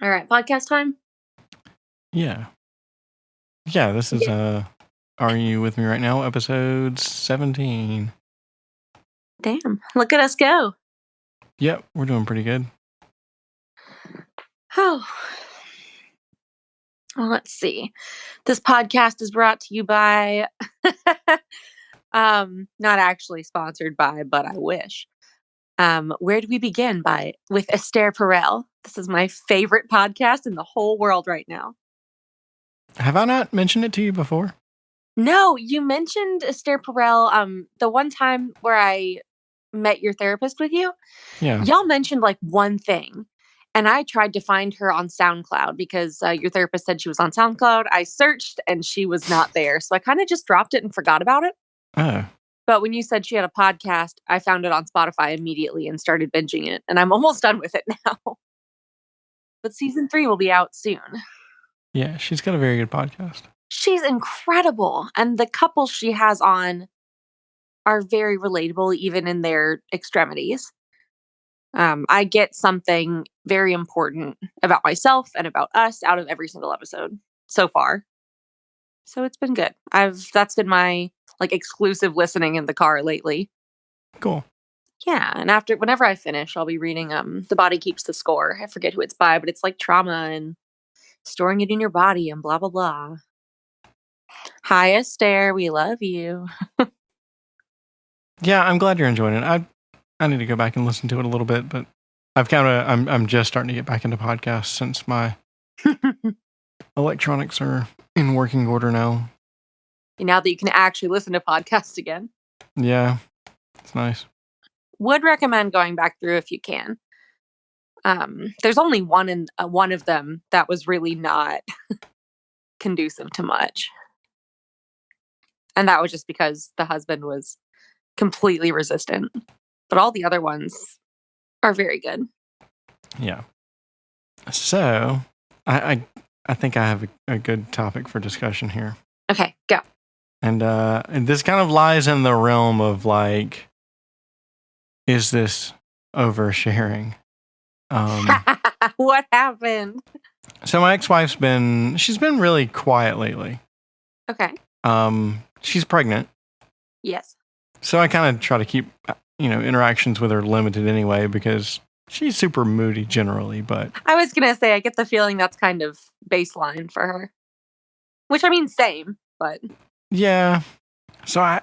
All right, podcast time? Yeah. Yeah, this is Are You With Me Right Now? Episode 17. Damn, look at us go. Yep, we're doing pretty good. Oh. Well, let's see. This podcast is brought to you by not actually sponsored by, but I wish. Where do we begin? With Esther Perel. This is my favorite podcast in the whole world right now. Have I not mentioned it to you before? No, you mentioned Esther Perel the one time where I met your therapist with you. Yeah. Y'all mentioned like one thing. And I tried to find her on SoundCloud because your therapist said she was on SoundCloud. I searched and she was not there. So I kind of just dropped it and forgot about it. Oh. But when you said she had a podcast, I found it on Spotify immediately and started binging it. And I'm almost done with it now. But season 3 will be out soon. Yeah, she's got a very good podcast. She's incredible. And the couples she has on are very relatable, even in their extremities. I get something very important about myself and about us out of every single episode so far. So it's been good. That's been my like exclusive listening in the car lately. Cool. Yeah, and whenever I finish, I'll be reading The Body Keeps the Score. I forget who it's by, but it's like trauma and storing it in your body and blah blah blah. Hi Esther, we love you. Yeah, I'm glad you're enjoying it. I need to go back and listen to it a little bit, but I'm just starting to get back into podcasts since my electronics are in working order now. Now that you can actually listen to podcasts again. Yeah, it's nice. Would recommend going back through if you can. There's only one of them that was really not conducive to much. And that was just because the husband was completely resistant. But all the other ones are very good. Yeah. So, I think I have a good topic for discussion here. Okay, go. And this kind of lies in the realm of like, is this oversharing? What happened? So my ex-wife's she's been really quiet lately. Okay. She's pregnant. Yes. So I kind of try to keep, interactions with her limited anyway because she's super moody generally, but... I was going to say, I get the feeling that's kind of baseline for her. Which, I mean, same, but... Yeah. So I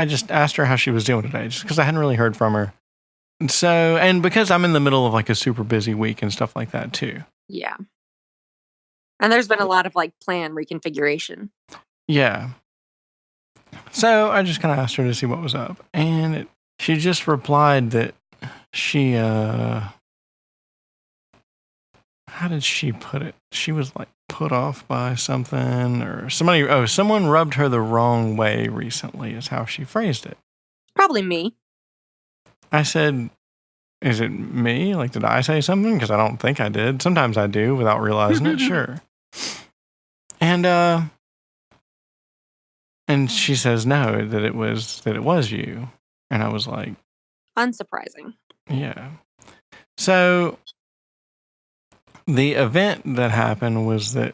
just asked her how she was doing today, just because I hadn't really heard from her. So, and because I'm in the middle of like a super busy week and stuff like that too. Yeah. And there's been a lot of like plan reconfiguration. Yeah. So I just kind of asked her to see what was up. And she just replied that she, how did she put it? She was like put off by something or someone rubbed her the wrong way recently is how she phrased it. Probably me. I said, is it me? Like, did I say something? Because I don't think I did. Sometimes I do without realizing it. Sure. And she says no, that it was you. And I was like, unsurprising. Yeah. So the event that happened was that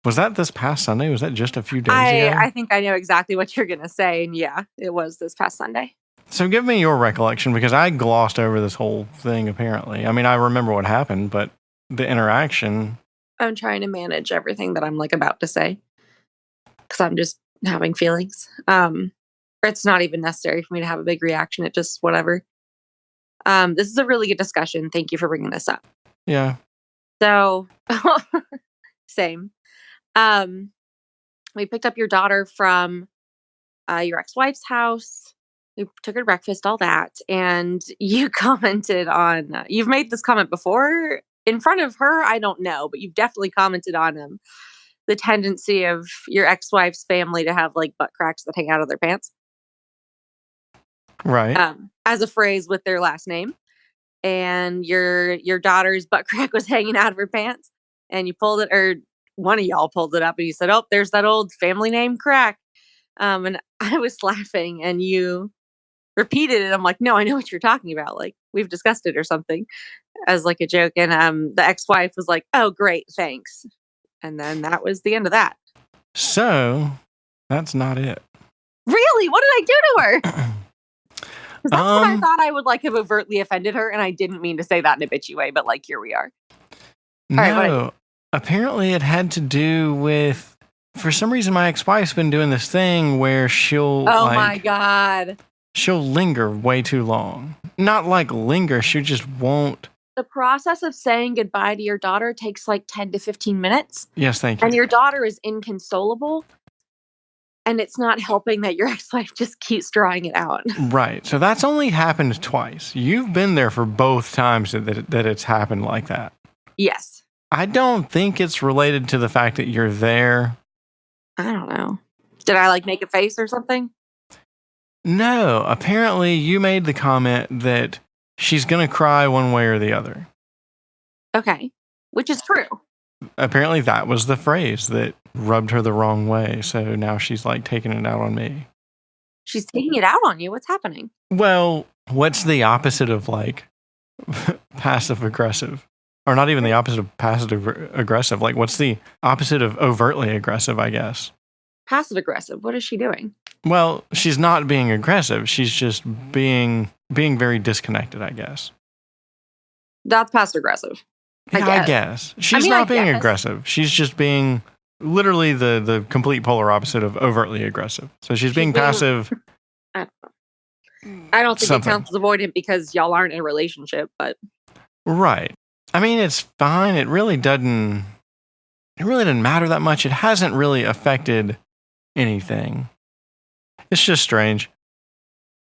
this past Sunday? Was that just a few days ago? I think I know exactly what you're gonna say, and yeah, it was this past Sunday. So give me your recollection, because I glossed over this whole thing, apparently. I mean, I remember what happened, but the interaction... I'm trying to manage everything that I'm, like, about to say. Because I'm just having feelings. It's not even necessary for me to have a big reaction. It just, whatever. This is a really good discussion. Thank you for bringing this up. Yeah. So, same. We picked up your daughter from your ex-wife's house. We took her to breakfast, all that. And you commented on, you've made this comment before in front of her. I don't know, but you've definitely commented on the tendency of your ex-wife's family to have like butt cracks that hang out of their pants. Right. As a phrase with their last name. And your daughter's butt crack was hanging out of her pants. And you pulled it, or one of y'all pulled it up, and you said, oh, there's that old family name crack. And I was laughing, and you repeated it. I'm like, no, I know what you're talking about. Like, we've discussed it or something as like a joke. And the ex-wife was like, oh, great, thanks. And then that was the end of that. So that's not it. Really? What did I do to her? Because that's what I thought I would like have overtly offended her, and I didn't mean to say that in a bitchy way, but like here we are. No, right, apparently it had to do with, for some reason, my ex-wife's been doing this thing where she'll my God. She'll linger way too long. Not like linger, she just won't. The process of saying goodbye to your daughter takes like 10 to 15 minutes. Yes, thank you. And your daughter is inconsolable. And it's not helping that your ex-wife just keeps drawing it out. Right. So that's only happened twice. You've been there for both times that it's happened like that. Yes. I don't think it's related to the fact that you're there. I don't know. Did I like make a face or something? No. Apparently you made the comment that she's going to cry one way or the other. Okay. Which is true. Apparently that was the phrase that rubbed her the wrong way. So now she's like taking it out on me. She's taking it out on you? What's happening? Well, what's the opposite of like passive aggressive? Or not even the opposite of passive aggressive. Like what's the opposite of overtly aggressive, I guess? Passive aggressive. What is she doing? Well, she's not being aggressive. She's just being very disconnected, I guess. That's passive aggressive. Yeah, I guess. She's not being aggressive. She's just being literally the complete polar opposite of overtly aggressive. So she's being passive. I don't think it counts as avoidant because y'all aren't in a relationship, but. Right. I mean, it's fine. It really doesn't matter that much. It hasn't really affected anything. It's just strange.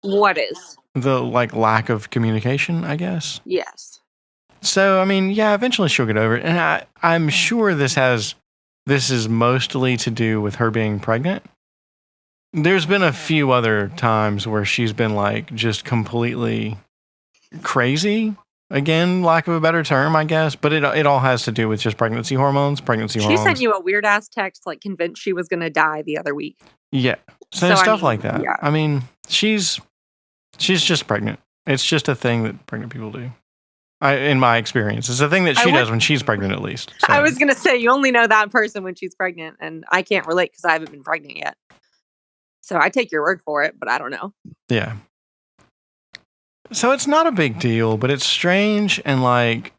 What is? The like lack of communication, I guess. Yes. So, I mean, yeah, eventually she'll get over it. And I'm sure this is mostly to do with her being pregnant. There's been a few other times where she's been like just completely crazy. Again, lack of a better term, I guess. But it all has to do with just pregnancy hormones. She sent you a weird ass text like convinced she was going to die the other week. Yeah. So stuff like that. Yeah. I mean, she's just pregnant. It's just a thing that pregnant people do. In my experience, it's a thing that she does when she's pregnant, at least. So. I was going to say, you only know that person when she's pregnant, and I can't relate because I haven't been pregnant yet. So I take your word for it, but I don't know. Yeah. So it's not a big deal, but it's strange, and like,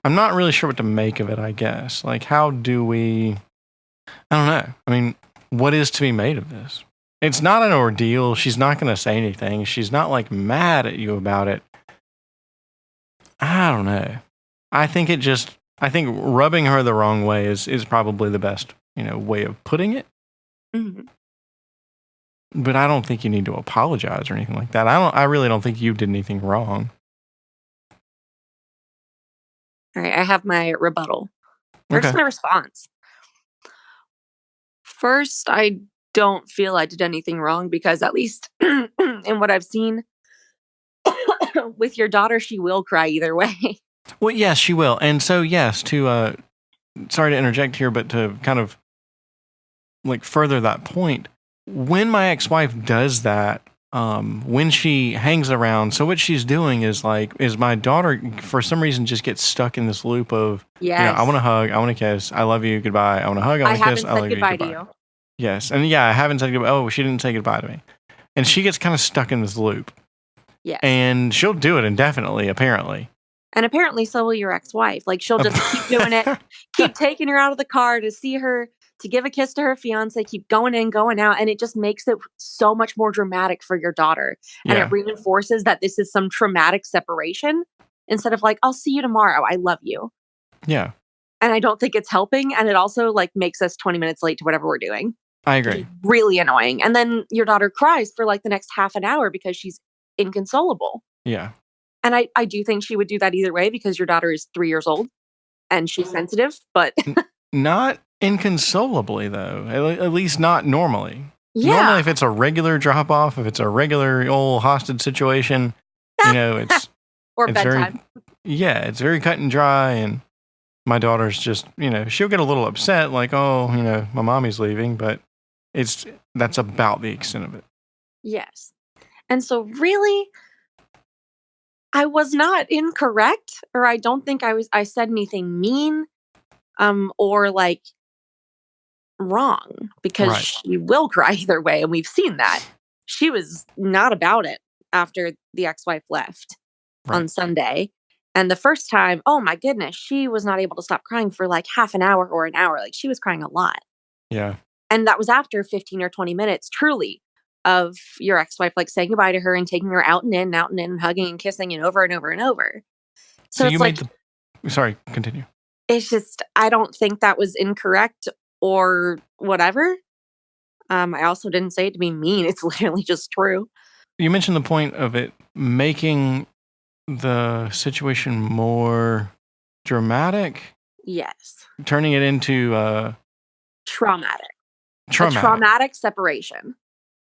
I'm not really sure what to make of it, I guess. Like, how do we... I don't know. I mean, what is to be made of this? It's not an ordeal. She's not going to say anything. She's not like mad at you about it. I don't know. I think rubbing her the wrong way is probably the best, way of putting it. Mm-hmm. But I don't think you need to apologize or anything like that. I really don't think you did anything wrong. All right, I have my rebuttal. Here's my response. First, I don't feel I did anything wrong because at least in what I've seen with your daughter, she will cry either way. Well, yes, she will. And so, yes, sorry to interject here, but to kind of like further that point, when my ex-wife does that, when she hangs around, so what she's doing is my daughter, for some reason, just gets stuck in this loop of, I want to hug, I want to kiss, I love you, goodbye, I want to hug, I want to kiss, I love you, goodbye. To you. Yes, and I haven't said goodbye. Oh, she didn't say goodbye to me. And she gets kind of stuck in this loop. Yes. And she'll do it indefinitely, apparently. And apparently so will your ex-wife. Like, she'll just keep doing it, keep taking her out of the car to see her, to give a kiss to her fiance, keep going in, going out. And it just makes it so much more dramatic for your daughter. And it reinforces that this is some traumatic separation instead of like, I'll see you tomorrow. I love you. Yeah. And I don't think it's helping. And it also like makes us 20 minutes late to whatever we're doing. I agree. Really annoying. And then your daughter cries for like the next half an hour because she's inconsolable. Yeah. And I do think she would do that either way because your daughter is 3 years old and she's sensitive, but not inconsolably though. At least not normally. Yeah. Normally if it's a regular drop off, if it's a regular old hostage situation, it's or it's bedtime. It's very cut and dry, and my daughter's just, she'll get a little upset like, oh, my mommy's leaving, but that's about the extent of it. Yes. And so really, I was not incorrect, or I don't think I said anything mean, or like wrong, because Right. she will cry either way, and we've seen that. She was not about it after the ex-wife left Right. on Sunday. And the first time, oh my goodness, she was not able to stop crying for like half an hour or an hour. Like she was crying a lot. Yeah. And that was after 15 or 20 minutes, truly, of your ex-wife like saying goodbye to her and taking her out and in, and out and in, and hugging and kissing and over and over and over. So So you it's made like, the. Sorry, continue. it's just, I don't think that was incorrect or whatever. I also didn't say it to be mean. It's literally just true. You mentioned the point of it making the situation more dramatic, Yes. turning it into Traumatic. A traumatic. traumatic separation,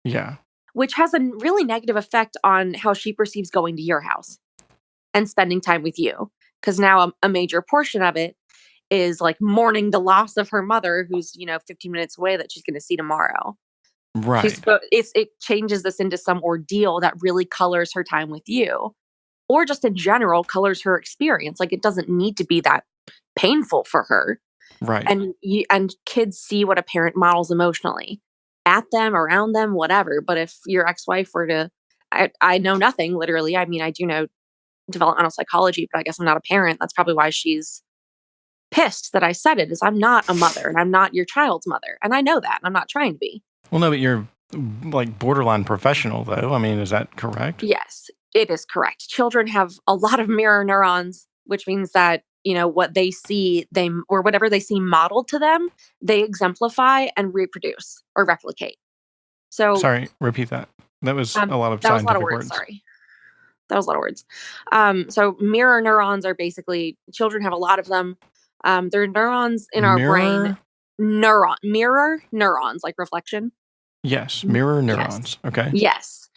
Yeah. which has a really negative effect on how she perceives going to your house and spending time with you. Because now a major portion of it is like mourning the loss of her mother, who's, 15 minutes away, that she's going to see tomorrow. Right. It changes this into some ordeal that really colors her time with you, or just in general colors her experience. Like it doesn't need to be that painful for her. Right. And kids see what a parent models emotionally at them, around them, whatever. But if your ex-wife were to, I know nothing literally. I mean, I do know developmental psychology, but I guess I'm not a parent. That's probably why she's pissed that I said it. Is I'm not a mother, and I'm not your child's mother, and I know that, and I'm not trying to be. Well, no, but you're like borderline professional, though. I mean, is that correct? Yes, it is correct. Children have a lot of mirror neurons, which means that, what they see, or whatever they see modeled to them, they exemplify and reproduce or replicate. So, Sorry, repeat that. That was a lot of that was a lot of scientific words. words. Sorry. That was a lot of words. So mirror neurons are basically, children have a lot of them. They're neurons in our brain. Mirror neurons, like reflection. Yes, mirror Yes. neurons. Okay. Yes.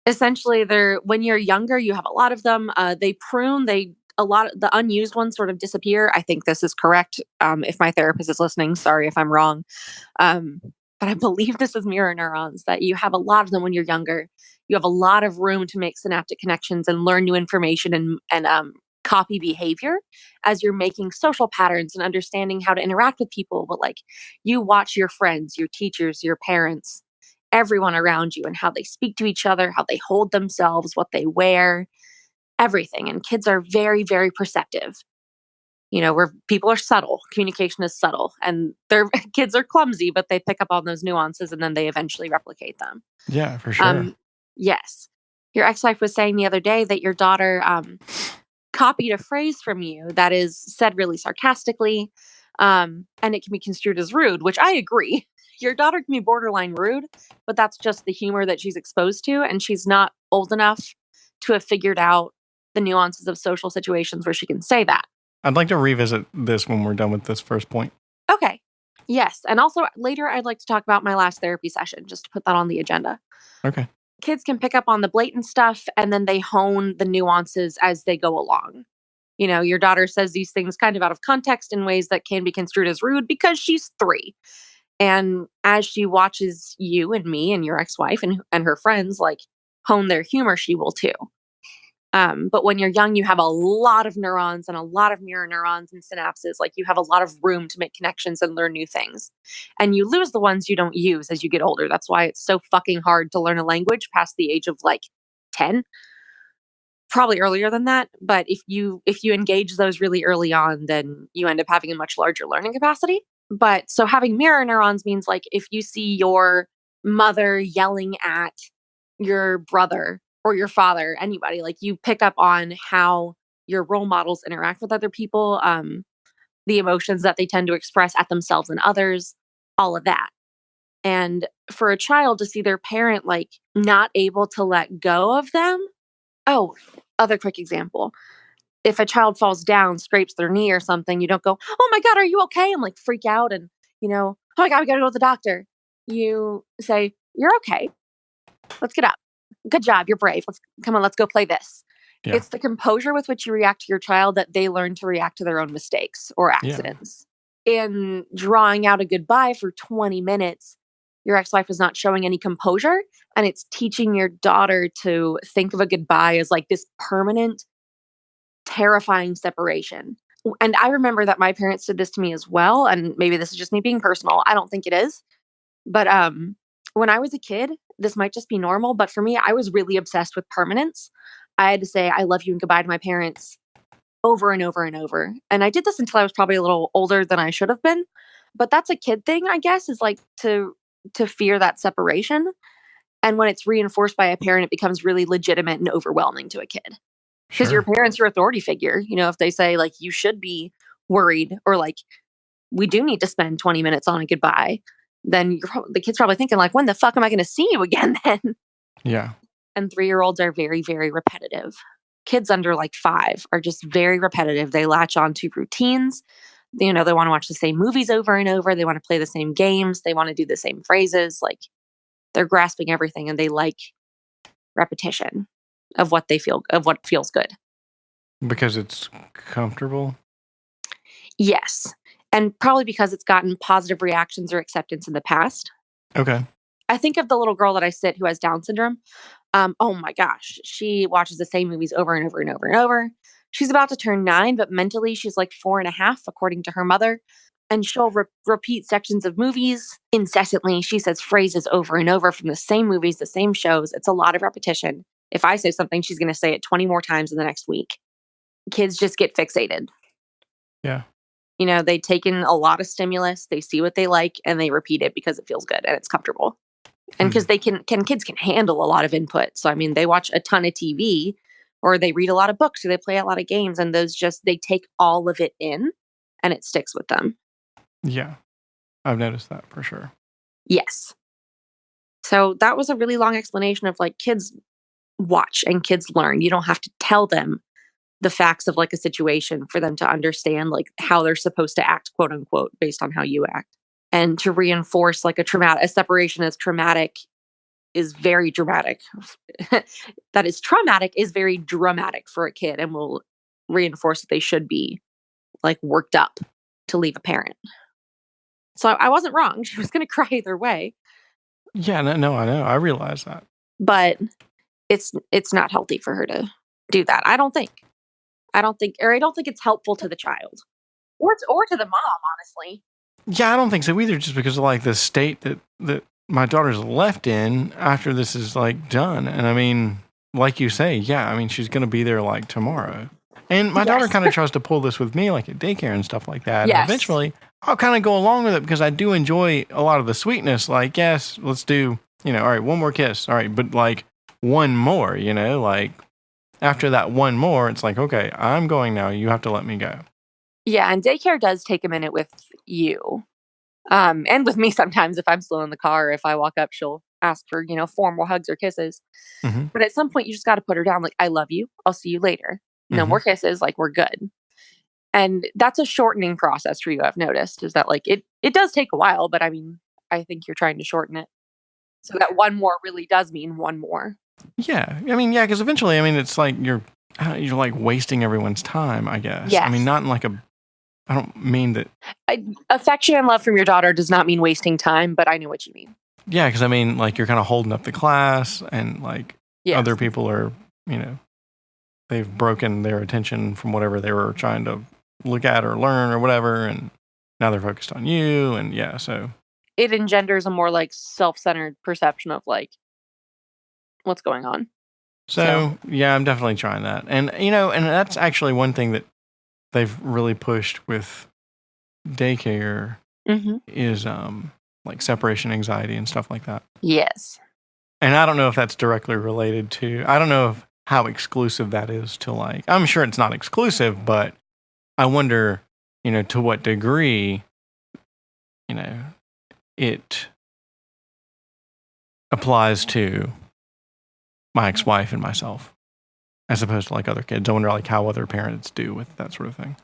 Essentially, when you're younger, you have a lot of them. They prune. A lot of the unused ones sort of disappear. I think this is correct. If my therapist is listening, sorry if I'm wrong. Um, but I believe this is mirror neurons, that you have a lot of them when you're younger. You have a lot of room to make synaptic connections and learn new information and copy behavior as you're making social patterns and understanding how to interact with people. But like, you watch your friends, your teachers, your parents, everyone around you, and how they speak to each other, how they hold themselves, what they wear, everything. And kids are very, very perceptive. Where people are subtle, communication is subtle, and their kids are clumsy, but they pick up on those nuances and then they eventually replicate them. Yeah, for sure. Yes. Your ex-wife was saying the other day that your daughter copied a phrase from you that is said really sarcastically, and it can be construed as rude, which I agree. Your daughter can be borderline rude, but that's just the humor that she's exposed to, and she's not old enough to have figured out the nuances of social situations where she can say that. I'd like to revisit this when we're done with this first point. Okay. Yes. And also later, I'd like to talk about my last therapy session, just to put that on the agenda. Okay. Kids can pick up on the blatant stuff, and then they hone the nuances as they go along. Your daughter says these things kind of out of context in ways that can be construed as rude because she's 3. And as she watches you and me and your ex-wife and her friends like hone their humor, she will too. But when you're young, you have a lot of neurons and a lot of mirror neurons and synapses. Like you have a lot of room to make connections and learn new things. And you lose the ones you don't use as you get older. That's why it's so fucking hard to learn a language past the age of like 10. Probably earlier than that. But if you engage those really early on, then you end up having a much larger learning capacity. But so having mirror neurons means like if you see your mother yelling at your brother or your father, anybody, like you pick up on how your role models interact with other people, the emotions that they tend to express at themselves and others, all of that. And for a child to see their parent like not able to let go of them. Oh, other quick example. If a child falls down, scrapes their knee or something, you don't go, "Oh my God, are you okay?" And like freak out and, "Oh my God, we gotta go to the doctor." You say, "You're okay. Let's get up. Good job. You're brave. Let's go play this." Yeah. It's the composure with which you react to your child that they learn to react to their own mistakes or accidents. In drawing out a goodbye for 20 minutes, your ex-wife is not showing any composure, and it's teaching your daughter to think of a goodbye as like this permanent, terrifying separation. And I remember that my parents did this to me as well, and maybe this is just me being personal. I don't think it is. But when I was a kid, this might just be normal, but for me, I was really obsessed with permanence. I had to say I love you and goodbye to my parents over and over and over. And I did this until I was probably a little older than I should have been. But that's a kid thing, I guess, is like to fear that separation. And when it's reinforced by a parent, it becomes really legitimate and overwhelming to a kid. Because your Sure. parents, your authority figure, if they say like you should be worried or like we do need to spend 20 minutes on a goodbye, then the kid's probably thinking like, when the fuck am I going to see you again then? Yeah. And 3-year-olds are very, very repetitive. Kids under like 5 are just very repetitive. They latch on to routines. They want to watch the same movies over and over. They want to play the same games. They want to do the same phrases. Like they're grasping everything and they like repetition of what feels good. Because it's comfortable. Yes. And probably because it's gotten positive reactions or acceptance in the past. Okay. I think of the little girl that I sit who has Down syndrome. Oh my gosh, she watches the same movies over and over and over and over. She's about to turn 9, but mentally she's like 4.5, according to her mother. And she'll repeat sections of movies incessantly. She says phrases over and over from the same movies, the same shows. It's a lot of repetition. If I say something, she's going to say it 20 more times in the next week. Kids just get fixated. Yeah. They take in a lot of stimulus, they see what they like, and they repeat it because it feels good and it's comfortable. And because kids can handle a lot of input. So, I mean, they watch a ton of TV or they read a lot of books or they play a lot of games and they take all of it in and it sticks with them. Yeah. I've noticed that for sure. Yes. So that was a really long explanation of like kids watch and kids learn. You don't have to tell them the facts of like a situation for them to understand like how they're supposed to act, quote unquote, based on how you act. And to reinforce like a separation as traumatic is very dramatic. That is traumatic is very dramatic for a kid and will reinforce that they should be like worked up to leave a parent. So I wasn't wrong. She was going to cry either way, Yeah, no, I know. I realize that. but it's not healthy for her to do that. I don't think it's helpful to the child or to the mom, honestly. Yeah, I don't think so either, just because of like the state that my daughter's left in after this is like done. And I mean, like you say, yeah, I mean, she's going to be there like tomorrow. And my daughter kind of tries to pull this with me, like at daycare and stuff like that. Yes. And eventually, I'll kind of go along with it because I do enjoy a lot of the sweetness. Like, yes, let's do, all right, one more kiss. All right, but like one more, like after that one more, it's like, okay, I'm going now. You have to let me go. Yeah, and daycare does take a minute with you. And with me sometimes if I'm slow in the car, if I walk up, she'll ask for, formal hugs or kisses. Mm-hmm. But at some point you just got to put her down. Like, I love you. I'll see you later. No more kisses. Like, we're good. And that's a shortening process for you. I've noticed is that like, it does take a while, but I mean, I think you're trying to shorten it. So that one more really does mean one more. Yeah. I mean, yeah, because eventually, I mean, it's like you're like wasting everyone's time, I guess. Yes. I mean, not in like I don't mean that. Affection and love from your daughter does not mean wasting time, but I know what you mean. Yeah, because I mean, like you're kind of holding up the class, and like other people are, they've broken their attention from whatever they were trying to look at or learn or whatever, and now they're focused on you, and yeah, so it engenders a more like self-centered perception of like what's going on. So yeah, I'm definitely trying that, and and that's actually one thing that they've really pushed with daycare is like separation anxiety and stuff like that. Yes. And I don't know if that's directly related to, I don't know how exclusive that is to like, I'm sure it's not exclusive, but I wonder, to what degree, it applies to my ex-wife and myself as opposed to like other kids. I wonder like how other parents do with that sort of thing.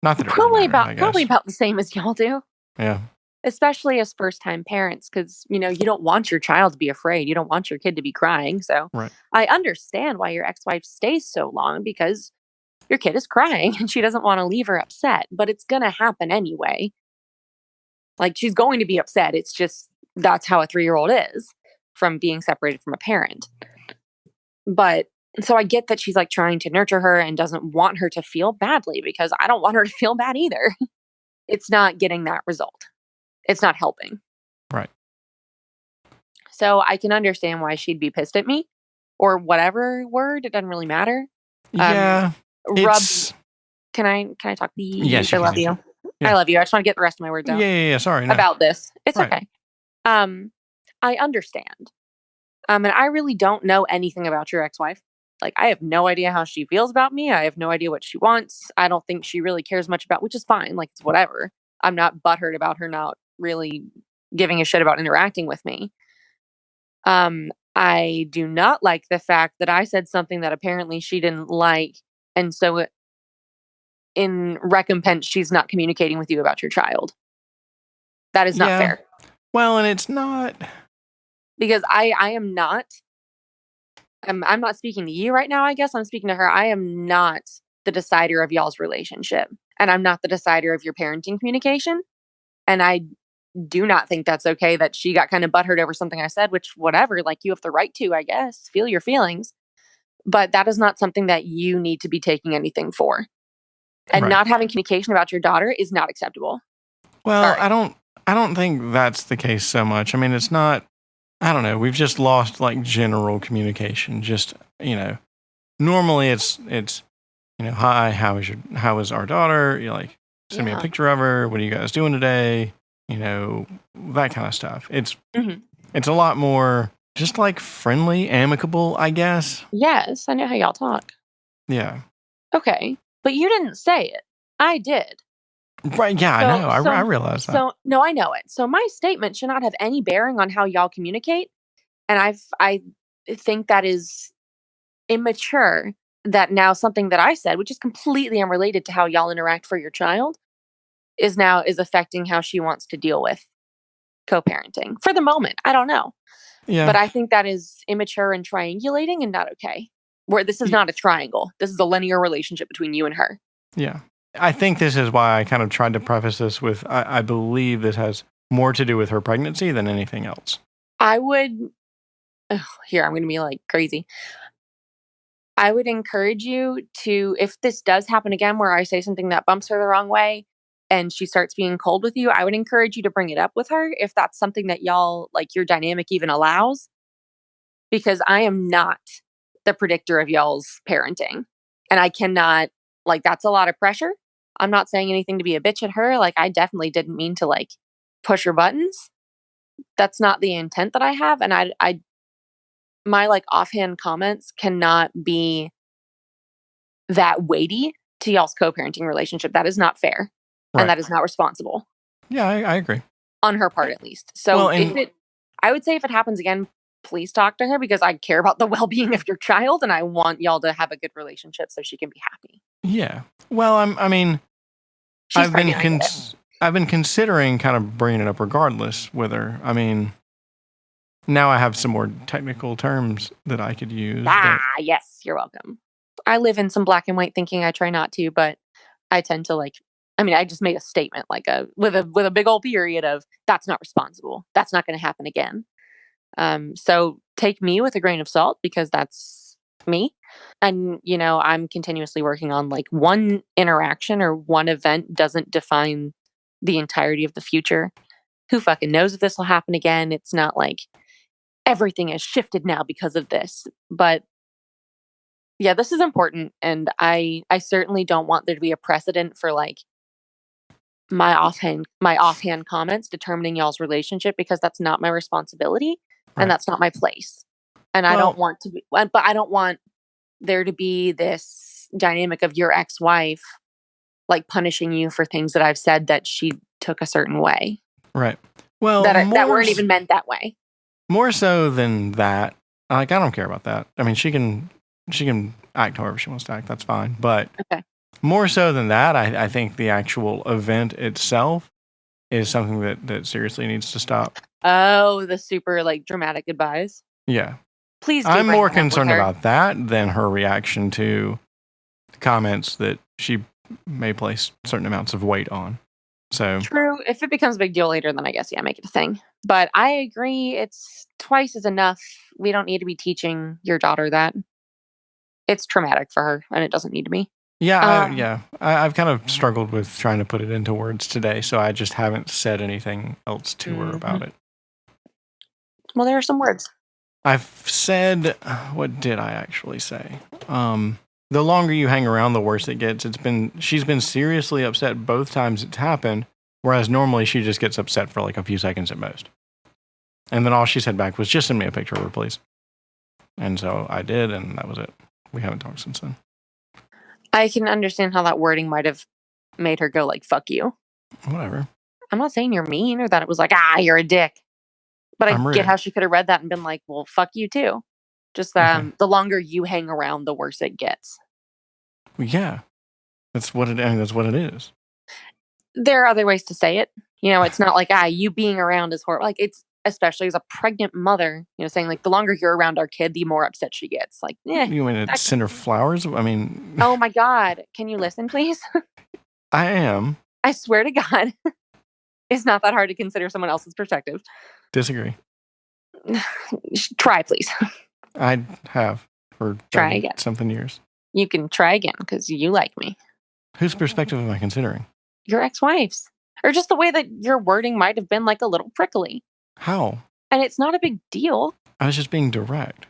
Not that it probably matter, probably about the same as y'all do. Yeah. Especially as first-time parents, because you don't want your child to be afraid. You don't want your kid to be crying. So right. I understand why your ex-wife stays so long because your kid is crying and she doesn't want to leave her upset. But it's gonna happen anyway. Like she's going to be upset. It's just that's how a 3-year-old is from being separated from a parent. But so I get that she's like trying to nurture her and doesn't want her to feel badly, because I don't want her to feel bad either. It's not getting that result. It's not helping. Right. So I can understand why she'd be pissed at me, or whatever word. It doesn't really matter. Yeah. Rub. Can I talk? Yes, I love you. Yeah. I love you. I just want to get the rest of my words out. Yeah. Sorry. No. About this. It's Right. okay. I understand. And I really don't know anything about your ex-wife. Like, I have no idea how she feels about me. I have no idea what she wants. I don't think she really cares much about, which is fine. Like, it's whatever. I'm not butthurt about her not really giving a shit about interacting with me. I do not like the fact that I said something that apparently she didn't like, and so in recompense, she's not communicating with you about your child. That is not fair. Well, and it's not, because I am not. I'm not speaking to you right now. I guess I'm speaking to her. I am not the decider of y'all's relationship, and I'm not the decider of your parenting communication. And I do not think that's okay that she got kind of butthurt over something I said, which whatever, like, you have the right to, I guess, feel your feelings. But that is not something that you need to be taking anything for. And not having communication about your daughter is not acceptable. Well, sorry. I don't think that's the case so much. I mean, it's not, I don't know. We've just lost like general communication. Just, normally it's, hi, how is our daughter? You're like, send me a picture of her. What are you guys doing today? That kind of stuff. It's a lot more just like friendly, amicable, I guess. Yes, I know how y'all talk. Yeah. Okay, but you didn't say it. I did. Right, yeah, I know. I realize that. So, no, I know it. So my statement should not have any bearing on how y'all communicate. And I think that is immature, that now something that I said, which is completely unrelated to how y'all interact for your child, is affecting how she wants to deal with co-parenting. For the moment, I don't know. Yeah. But I think that is immature and triangulating and not okay. Where this is not a triangle. This is a linear relationship between you and her. Yeah. I think this is why I kind of tried to preface this with, I believe this has more to do with her pregnancy than anything else. I would, here, I'm going to be like crazy. I would encourage you to, if this does happen again where I say something that bumps her the wrong way and she starts being cold with you, I would encourage you to bring it up with her if that's something that y'all, like, your dynamic even allows. Because I am not the predictor of y'all's parenting. And I cannot, like, that's a lot of pressure. I'm not saying anything to be a bitch at her. Like, I definitely didn't mean to, like, push her buttons. That's not the intent that I have. And I my, like, offhand comments cannot be that weighty to y'all's co-parenting relationship. That is not fair. Right. And that is not responsible. Yeah, I agree. On her part, at least. So I would say if it happens again, please talk to her, because I care about the well-being of your child and I want y'all to have a good relationship so she can be happy. Yeah. Well, I've been considering kind of bringing it up regardless with her. I mean, now I have some more technical terms that I could use. Yes, you're welcome. I live in some black and white thinking. I try not to, but I tend to I just made a statement with a big old period of, that's not responsible. That's not going to happen again. So take me with a grain of salt, because that's me. And, I'm continuously working on, like, one interaction or one event doesn't define the entirety of the future. Who fucking knows if this will happen again? It's not like everything has shifted now because of this. But yeah, this is important. And I certainly don't want there to be a precedent for, like, my offhand comments determining y'all's relationship, because that's not my responsibility. And that's not my place. And I don't want to be, but I don't want there to be this dynamic of your ex-wife, like, punishing you for things that I've said that she took a certain way. Right. Well, that weren't even meant that way. More so than that. Like, I don't care about that. I mean, she can act however she wants to act. That's fine. But more so than that, I think the actual event itself is something that seriously needs to stop. Oh, the super, like, dramatic goodbyes. Yeah. Please. I'm more concerned about that than her reaction to comments that she may place certain amounts of weight on. So True. If it becomes a big deal later, then I guess, yeah, make it a thing. But I agree, it's twice is enough. We don't need to be teaching your daughter that. It's traumatic for her, and it doesn't need to be. I've kind of struggled with trying to put it into words today, so I just haven't said anything else to her about it. Well, there are some words. I've said, what did I actually say? The longer you hang around, the worse it gets. She's been seriously upset both times it's happened, whereas normally she just gets upset for like a few seconds at most. And then all she said back was, just send me a picture of her, please. And so I did, and that was it. We haven't talked since then. I can understand how that wording might have made her go like, fuck you. Whatever. I'm not saying you're mean or that it was like, you're a dick. But I get how she could have read that and been like, well, fuck you too. Just the longer you hang around, the worse it gets. Yeah. That's what it is. There are other ways to say it. You know, it's not like, you being around is horrible. Like, it's, especially as a pregnant mother, you know, saying like, the longer you're around our kid, the more upset she gets. Like, You mean to send her flowers? I mean... Oh my God. Can you listen, please? I am. I swear to God. It's not that hard to consider someone else's perspective. Disagree. Try, please. I have for try again. Something years. You can try again because you like me. Whose perspective am I considering? Your ex-wife's. Or just the way that your wording might have been like a little prickly. How? And it's not a big deal. I was just being direct.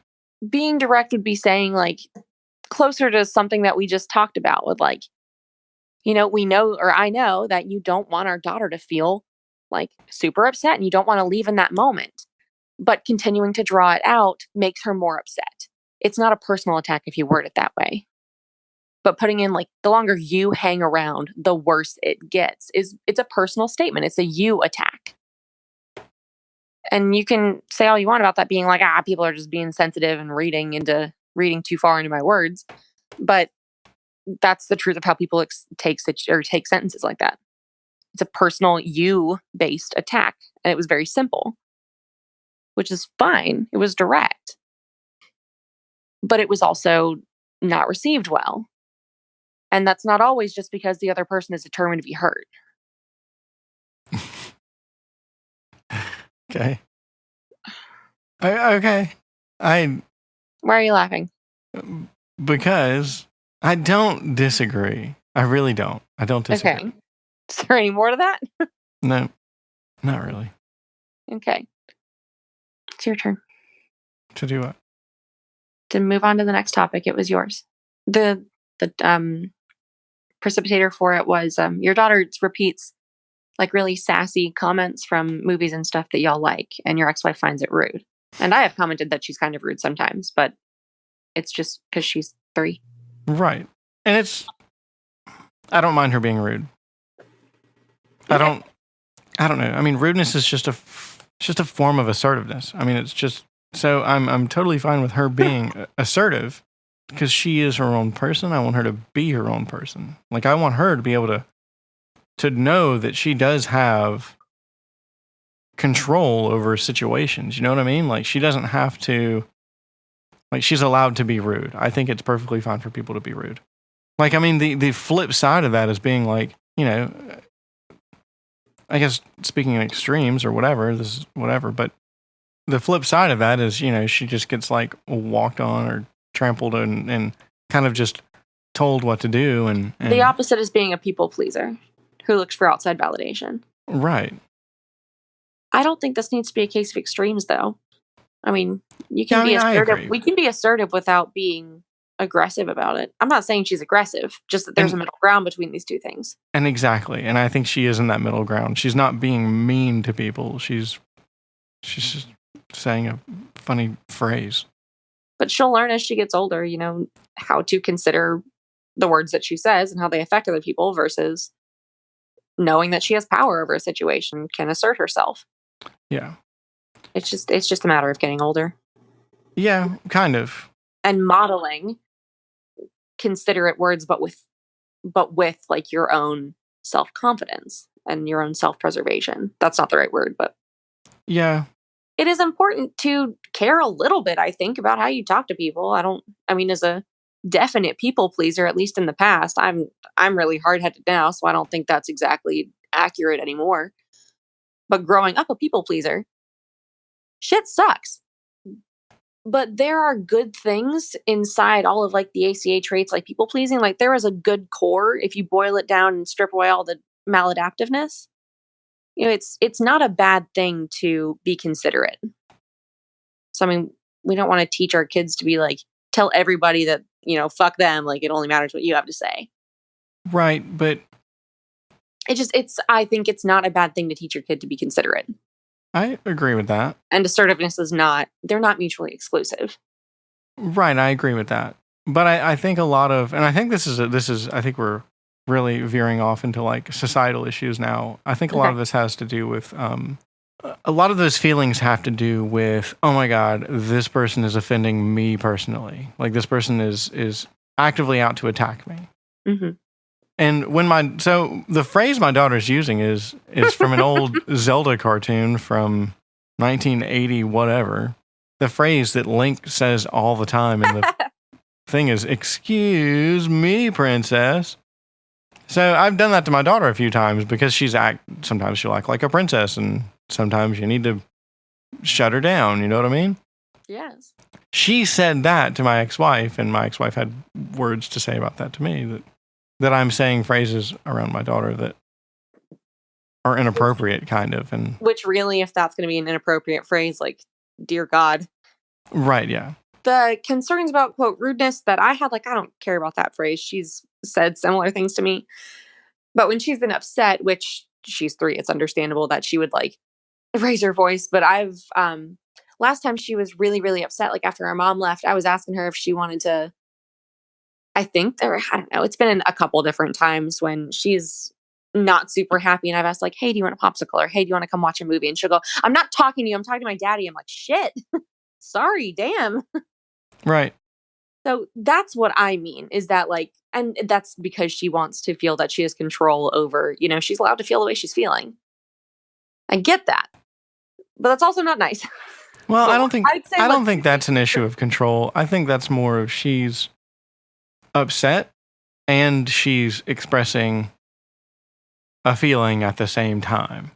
Being direct would be saying like closer to something that we just talked about with like, you know, I know that you don't want our daughter to feel like super upset and you don't want to leave in that moment. But continuing to draw it out makes her more upset. It's not a personal attack if you word it that way. But putting in like the longer you hang around, the worse it gets. It's a personal statement. It's a you attack. And you can say all you want about that being like, people are just being sensitive and reading too far into my words. But that's the truth of how people take sentences like that. It's a personal you-based attack. And it was very simple, which is fine. It was direct. But it was also not received well. And that's not always just because the other person is determined to be hurt. Okay. Okay. Why are you laughing? Because I don't disagree. I really don't. I don't disagree. Okay. Is there any more to that? No, not really. Okay. It's your turn. To do what? To move on to the next topic. It was yours. The precipitator for it was your daughter repeats like really sassy comments from movies and stuff that y'all like, and your ex-wife finds it rude. And I have commented that she's kind of rude sometimes, but it's just because she's 3. Right. And I don't mind her being rude. Okay. I don't know. I mean, rudeness is just a form of assertiveness. I mean, it's just, so I'm totally fine with her being assertive because she is her own person. I want her to be her own person. Like, I want her to be able to know that she does have control over situations. You know what I mean? Like, she doesn't have to, like, she's allowed to be rude. I think it's perfectly fine for people to be rude. Like, I mean, the flip side of that is being like, you know, I guess speaking in extremes or whatever, this is whatever, but the flip side of that is, you know, she just gets like walked on or trampled and kind of just told what to do. And the opposite is being a people pleaser who looks for outside validation. Right. I don't think this needs to be a case of extremes, though. I mean, you can be assertive. We can be assertive without being aggressive about it. I'm not saying she's aggressive, just that there's a middle ground between these two things. And exactly. And I think she is in that middle ground. She's not being mean to people. She's just saying a funny phrase. But she'll learn as she gets older, you know, how to consider the words that she says and how they affect other people versus knowing that she has power over a situation, can assert herself. Yeah. It's just a matter of getting older. Yeah, kind of. And modeling considerate words, but with like your own self-confidence and your own self-preservation. That's not the right word, but yeah. It is important to care a little bit, I think, about how you talk to people. I mean, as a definite people pleaser, at least in the past, I'm really hard-headed now, so I don't think that's exactly accurate anymore. But growing up a people pleaser, shit sucks. But there are good things inside all of like the ACA traits, like people pleasing. Like there is a good core if you boil it down and strip away all the maladaptiveness. It's not a bad thing to be considerate. So I mean, we don't want to teach our kids to be like tell everybody that, fuck them, like it only matters what you have to say. Right, but I think it's not a bad thing to teach your kid to be considerate. I agree with that. And assertiveness they're not mutually exclusive. Right, I agree with that. But I think a lot of, and I think I think we're really veering off into like societal issues now. I think a lot of this has to do with, a lot of those feelings have to do with, oh my God, this person is offending me personally. Like this person is actively out to attack me. Mm-hmm. And so the phrase my daughter's using is from an old Zelda cartoon from 1980, whatever. The phrase that Link says all the time in the thing is, "Excuse me, princess." So I've done that to my daughter a few times because sometimes she'll act like a princess and sometimes you need to shut her down. You know what I mean? Yes. She said that to my ex-wife, and my ex-wife had words to say about that to me, that I'm saying phrases around my daughter that are inappropriate, kind of. And which really, if that's going to be an inappropriate phrase, like, dear God. Right, yeah. The concerns about, quote, rudeness that I had, like, I don't care about that phrase. She's said similar things to me. But when she's been upset, which she's 3, it's understandable that she would, like, raise her voice. But last time she was really, really upset, like, after our mom left, I was asking her if she wanted to, I don't know, it's been a couple different times when she's not super happy and I've asked like, hey, do you want a popsicle? Or hey, do you want to come watch a movie? And she'll go, I'm not talking to you. I'm talking to my daddy. I'm like, shit, sorry, damn. Right. So that's what I mean is that like, and that's because she wants to feel that she has control over, she's allowed to feel the way she's feeling. I get that, but that's also not nice. Well, I don't think that's an issue of control. I think that's more of she's upset and she's expressing a feeling at the same time.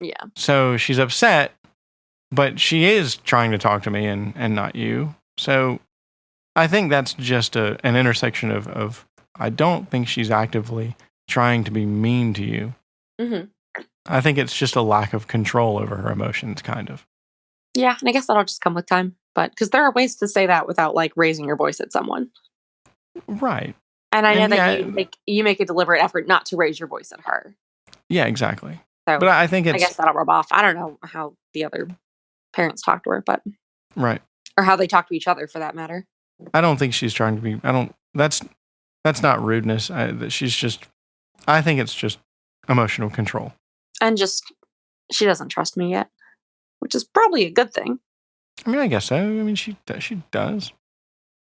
Yeah. So she's upset, but she is trying to talk to me and not you. So I think that's just an intersection of I don't think she's actively trying to be mean to you. Mm-hmm. I think it's just a lack of control over her emotions, kind of. Yeah, and I guess that'll just come with time. But because there are ways to say that without like raising your voice at someone. Right. And I know that you make a deliberate effort not to raise your voice at her. Yeah, exactly. So but I think I guess that'll rub off. I don't know how the other parents talk to her, but right. Or how they talk to each other for that matter. I don't think she's trying to be that's not rudeness. I think it's just emotional control. And just she doesn't trust me yet, which is probably a good thing. I mean, I guess so. I mean, she does.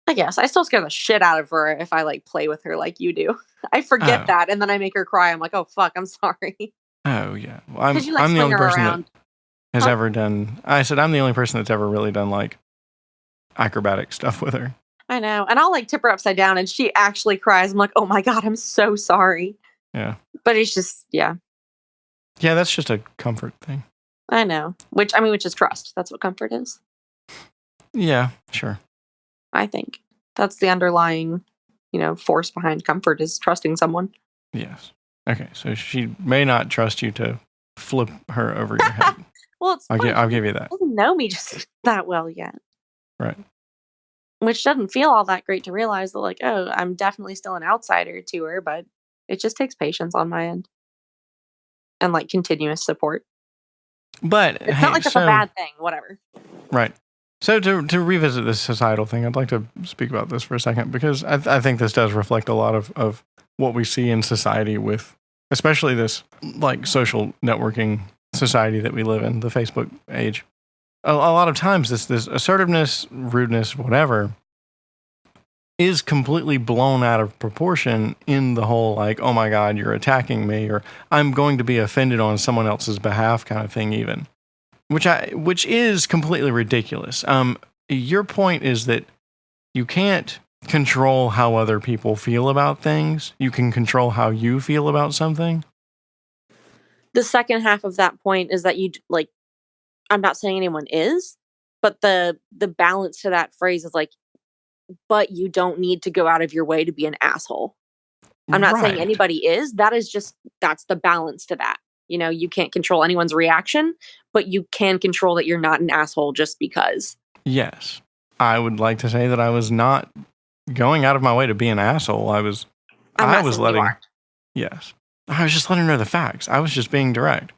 I guess. I still scare the shit out of her if I like play with her like you do. I forget that and then I make her cry. I'm like, oh fuck, I'm sorry. Oh yeah. Well, I'm the only person that has ever done. I said I'm the only person that's ever really done like acrobatic stuff with her. I know. And I'll like tip her upside down and she actually cries. I'm like, oh my God, I'm so sorry. Yeah. But it's just, yeah. Yeah, that's just a comfort thing. I know. Which is trust. That's what comfort is. Yeah, sure. I think that's the underlying, force behind comfort is trusting someone. Yes. Okay. So she may not trust you to flip her over your head. Well, I'll give you that. She doesn't know me just that well yet. Right. Which doesn't feel all that great to realize that, like, oh, I'm definitely still an outsider to her, but it just takes patience on my end. And, like, continuous support. But it's not like that's a bad thing, whatever. Right. So to revisit this societal thing, I'd like to speak about this for a second, because I think this does reflect a lot of what we see in society with, especially this, like, social networking society that we live in, the Facebook age. A lot of times this assertiveness, rudeness, whatever, is completely blown out of proportion in the whole, like, oh my God, you're attacking me, or I'm going to be offended on someone else's behalf kind of thing even. Which is completely ridiculous. Your point is that you can't control how other people feel about things. You can control how you feel about something. The second half of that point is that like, I'm not saying anyone is, but the balance to that phrase is like, but you don't need to go out of your way to be an asshole. I'm not saying Right. anybody is. That's the balance to that. You can't control anyone's reaction, but you can control that you're not an asshole just because. Yes. I would like to say that I was not going out of my way to be an asshole. I was I'm not saying you letting, are. yes. I was just letting her know the facts. I was just being direct.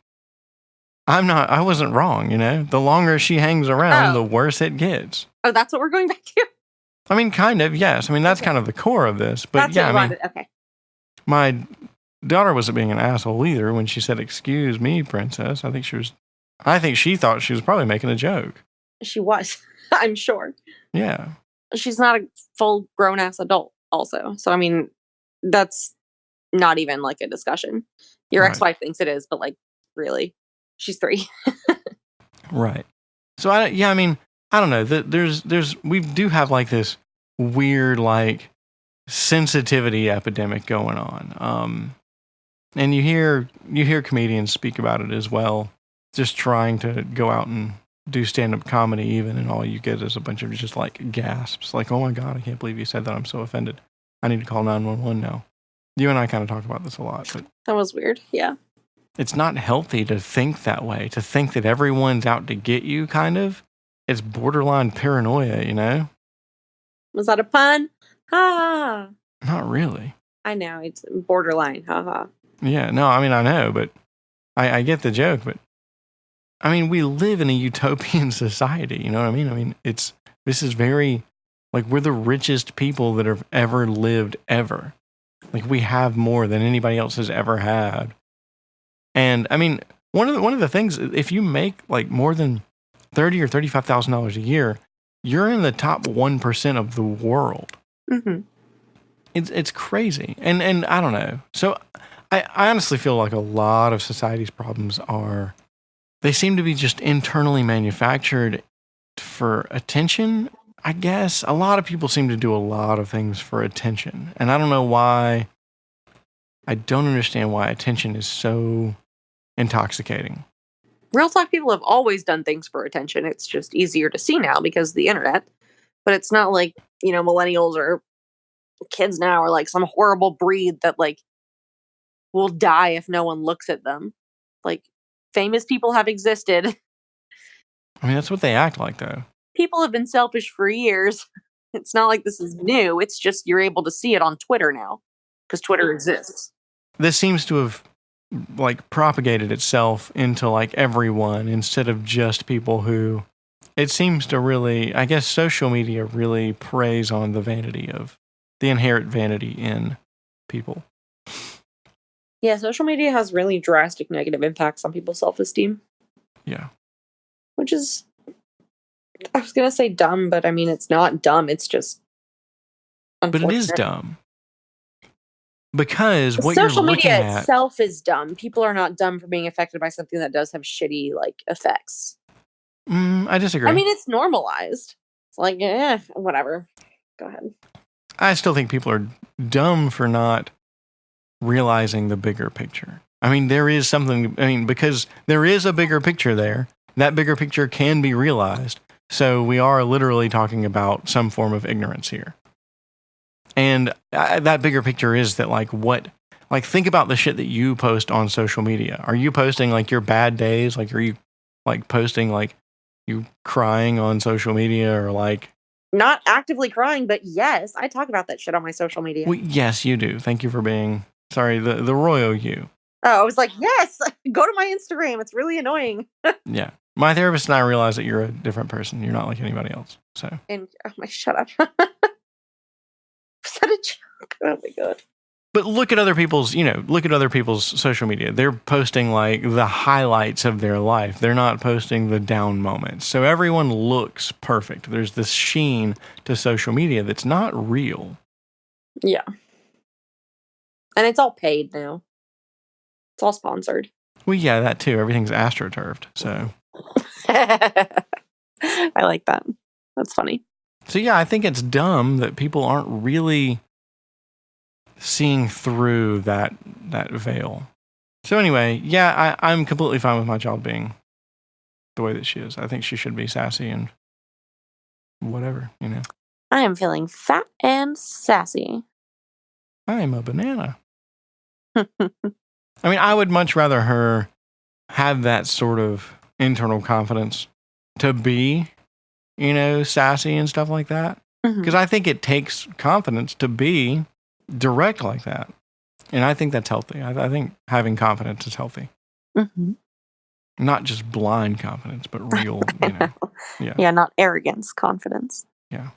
I wasn't wrong, The longer she hangs around, the worse it gets. Oh, that's what we're going back to? I mean, kind of, yes. I mean, that's Okay. kind of the core of this. But That's yeah, what I you mean, wanted. Okay. my daughter wasn't being an asshole either when she said, "Excuse me, princess." I think she thought she was probably making a joke. She was, I'm sure. Yeah. She's not a full grown ass adult, also. So, I mean, that's not even like a discussion. Your Right. ex-wife thinks it is, but like, really, she's 3. Right. So I don't know. We do have like this weird like sensitivity epidemic going on. And you hear comedians speak about it as well, just trying to go out and do stand-up comedy even, and all you get is a bunch of just like gasps, like, "Oh my God, I can't believe you said that. I'm so offended. I need to call 911 now." You and I kind of talk about this a lot, but That was weird. Yeah. it's not healthy to think that way, to think that everyone's out to get you, kind of. It's borderline paranoia, Was that a pun? Ha! Not really. I know, it's borderline. Haha. Yeah, no, I mean, I know, but I get the joke, but I mean, we live in a utopian society, you know what I mean? I mean, this is very, like, we're the richest people that have ever lived, ever. Like, we have more than anybody else has ever had. And I mean, one of the things, if you make like more than $30,000 or $35,000 a year, you're in the top 1% of the world. Mm-hmm. It's crazy, and I don't know. So I honestly feel like a lot of society's problems they seem to be just internally manufactured for attention. I guess a lot of people seem to do a lot of things for attention, and I don't know why. I don't understand why attention is so intoxicating. Real talk, people have always done things for attention. It's just easier to see now because of the internet. But it's not like, millennials or kids now are like some horrible breed that like will die if no one looks at them. Like, famous people have existed. I mean, that's what they act like, though. People have been selfish for years. It's not like this is new. It's just you're able to see it on Twitter now because Twitter exists. This seems to have like propagated itself into like everyone instead of just people who, it seems to really, I guess social media really preys on the inherent vanity in people. Yeah, social media has really drastic negative impacts on people's self-esteem. Yeah. Which is, I was going to say dumb, but I mean, it's not dumb. It's just But it is dumb. Because what you're social looking media at itself is dumb. People are not dumb for being affected by something that does have shitty like effects. I disagree. I mean, it's normalized. It's like, whatever. Go ahead. I still think people are dumb for not realizing the bigger picture. I mean, there is something, because there is a bigger picture there. That bigger picture can be realized. So we are literally talking about some form of ignorance here. And that bigger picture is that think about the shit that you post on social media. Are you posting like your bad days? Like, are you like posting like you crying on social media or like? Not actively crying, but yes, I talk about that shit on my social media. Well, yes, you do. Thank you for being, sorry, the royal you. Oh, I was like, yes, go to my Instagram. It's really annoying. Yeah. My therapist and I realize that you're a different person. You're not like anybody else. So. And shut up. Was that a joke? Oh my God. But look at other people's social media. They're posting like the highlights of their life. They're not posting the down moments. So everyone looks perfect. There's this sheen to social media that's not real. Yeah. And it's all paid now. It's all sponsored. Well, yeah, that too. Everything's astroturfed. So. I like that. That's funny. So yeah, I think it's dumb that people aren't really seeing through that veil. So anyway, yeah, I'm completely fine with my child being the way that she is. I think she should be sassy and whatever, you know. I am feeling fat and sassy. I'm a banana. I mean, I would much rather her have that sort of internal confidence to be, you know, sassy and stuff like that. Because I think it takes confidence to be direct like that. And I think that's healthy. I think having confidence is healthy. Mm-hmm. Not just blind confidence, but real, you know. Yeah. Yeah, not arrogance, confidence. Yeah.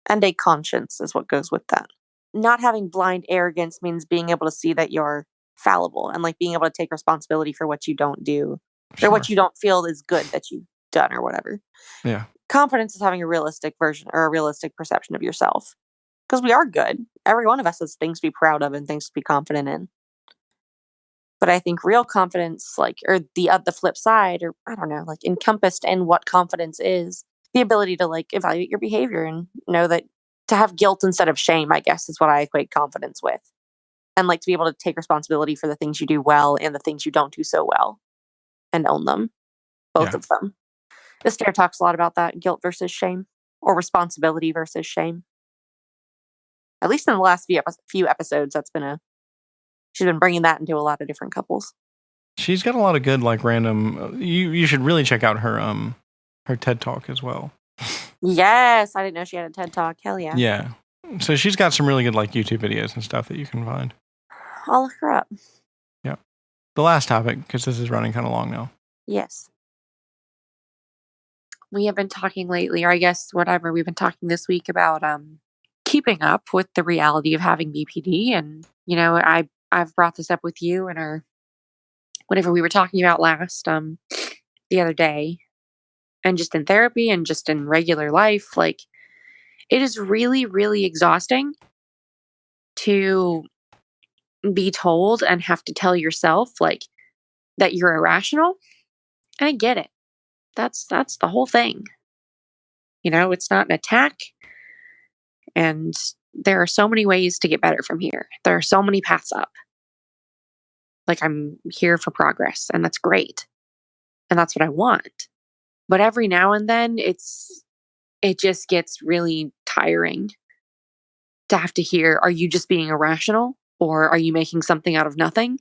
And a conscience is what goes with that. Not having blind arrogance means being able to see that you're fallible and like being able to take responsibility for what you don't do or what you don't feel is good that you've done or whatever. Yeah. Confidence is having a realistic version or a realistic perception of yourself. Because we are good. Every one of us has things to be proud of and things to be confident in. But I think real confidence, like, or the flip side, or I don't know, like encompassed in what confidence is, the ability to like evaluate your behavior and know that to have guilt instead of shame, I guess, is what I equate confidence with. And like to be able to take responsibility for the things you do well and the things you don't do so well and own them, both of them. Esther talks a lot about that guilt versus shame or responsibility versus shame. At least in the last few episodes, she's been bringing that into a lot of different couples. She's got a lot of good, like, random. You should really check out her TED Talk as well. Yes, I didn't know she had a TED Talk. Hell yeah. Yeah. So she's got some really good, like, YouTube videos and stuff that you can find. I'll look her up. Yeah. The last topic, because this is running kind of long now. Yes. We have been talking lately, or I guess whatever, we've been talking this week about keeping up with the reality of having BPD. And, you know, I've brought this up with you and our whatever we were talking about last the other day, and just in therapy and just in regular life, like it is really, really exhausting to be told and have to tell yourself like that you're irrational. And I get it. That's the whole thing. You know, it's not an attack. And there are so many ways to get better from here. There are so many paths up. Like I'm here for progress and that's great. And that's what I want. But every now and then it just gets really tiring to have to hear, are you just being irrational or are you making something out of nothing?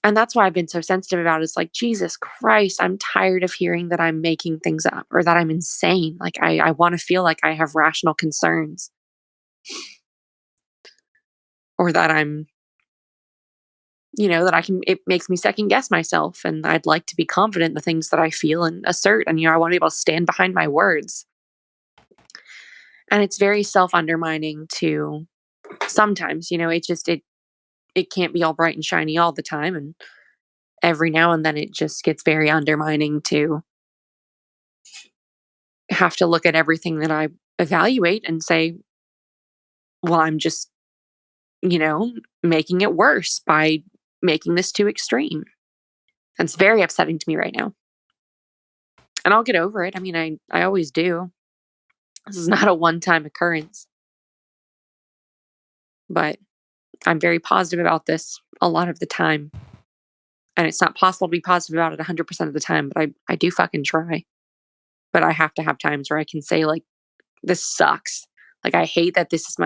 And that's why I've been so sensitive about it. It's like, Jesus Christ, I'm tired of hearing that I'm making things up or that I'm insane. Like I want to feel like I have rational concerns or that I'm, you know, that it makes me second guess myself. And I'd like to be confident in the things that I feel and assert. And, you know, I want to be able to stand behind my words. And it's very self-undermining to sometimes, you know, it can't be all bright and shiny all the time. And every now and then it just gets very undermining to have to look at everything that I evaluate and say, well, I'm just, you know, making it worse by making this too extreme. And it's very upsetting to me right now. And I'll get over it. I mean, I always do. This is not a one-time occurrence. But I'm very positive about this a lot of the time. And it's not possible to be positive about it 100% of the time, but I do fucking try. But I have to have times where I can say, like, this sucks. Like, I hate that this is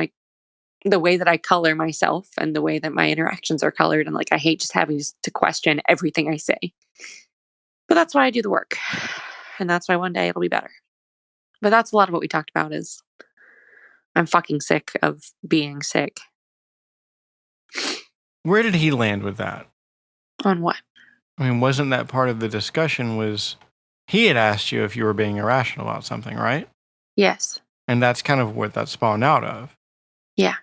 the way that I color myself and the way that my interactions are colored. And, like, I hate just having to question everything I say. But that's why I do the work. And that's why one day it'll be better. But that's a lot of what we talked about is I'm fucking sick of being sick. Where did he land with that? On what? I mean, wasn't that part of the discussion was he had asked you if you were being irrational about something, right? Yes. And that's kind of what that spawned out of. Yeah.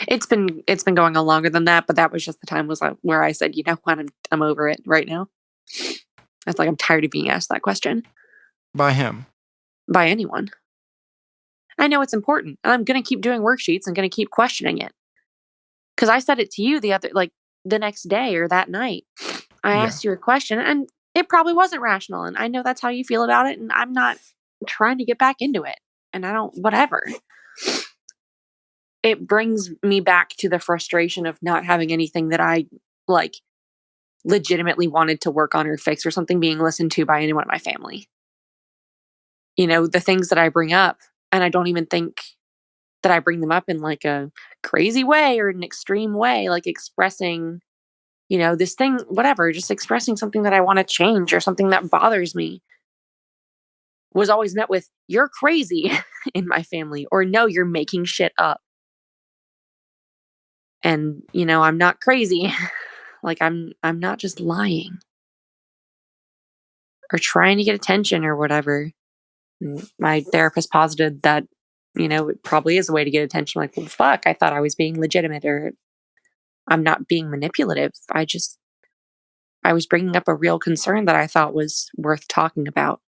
It's been going on longer than that, but that was just the time was like where I said, you know what, I'm over it right now. It's like I'm tired of being asked that question. By him. By anyone. I know it's important. And I'm gonna keep doing worksheets and gonna keep questioning it. Because I said it to you the next day or that night. I asked you a question and it probably wasn't rational. And I know that's how you feel about it. And I'm not trying to get back into it. And I don't, whatever. It brings me back to the frustration of not having anything that I like legitimately wanted to work on or fix or something being listened to by anyone in my family. The things that I bring up, and I don't even think that I bring them up in like a crazy way or an extreme way, like expressing, this thing, whatever, just expressing something that I want to change or something that bothers me was always met with, "You're crazy," in my family, or "No, you're making shit up." And, I'm not crazy. Like I'm not just lying or trying to get attention or whatever. My therapist posited that, it probably is a way to get attention. Like, well, fuck, I thought I was being legitimate or I'm not being manipulative. I was bringing up a real concern that I thought was worth talking about.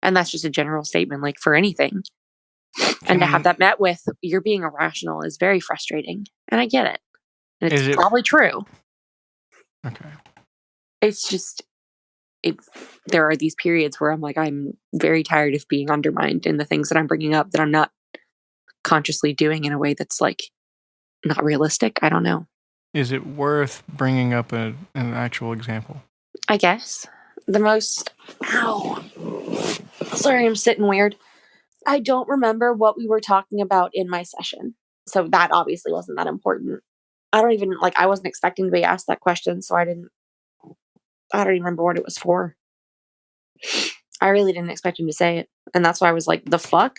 And that's just a general statement, like for anything. And to have that met with, "You're being irrational," is very frustrating. And I get it. And it's probably true. Okay. It's just, there are these periods where I'm like, I'm very tired of being undermined in the things that I'm bringing up that I'm not consciously doing in a way that's like not realistic. I don't know. Is it worth bringing up an actual example? I guess. The most, ow. Sorry, I'm sitting weird. I don't remember what we were talking about in my session. So that obviously wasn't that important. I don't even, I wasn't expecting to be asked that question. So I don't even remember what it was for. I really didn't expect him to say it. And that's why I was like, the fuck?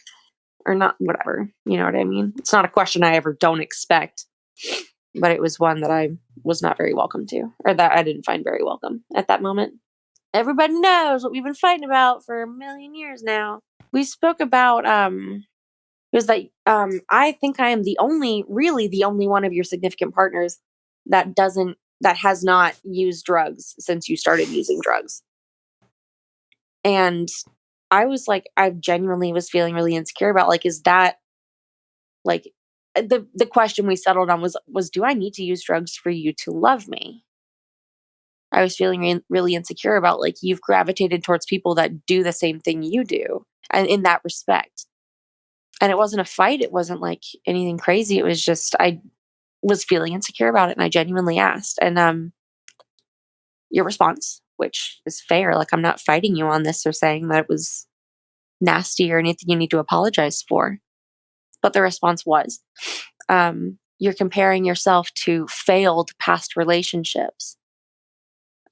Or not, whatever. You know what I mean? It's not a question I ever don't expect. But it was one that I was not very welcome to, or that I didn't find very welcome at that moment. Everybody knows what we've been fighting about for a million years now. We spoke about, it was like, I think I am really the only one of your significant partners that has not used drugs since you started using drugs. And I was like, I genuinely was feeling really insecure about, like, is that, like, the question we settled on was, do I need to use drugs for you to love me? I was feeling really insecure about, like, you've gravitated towards people that do the same thing you do, and in that respect. And it wasn't a fight. It wasn't like anything crazy. It was just, I was feeling insecure about it, and I genuinely asked. And your response, which is fair, like, I'm not fighting you on this or saying that it was nasty or anything you need to apologize for. But the response was, you're comparing yourself to failed past relationships.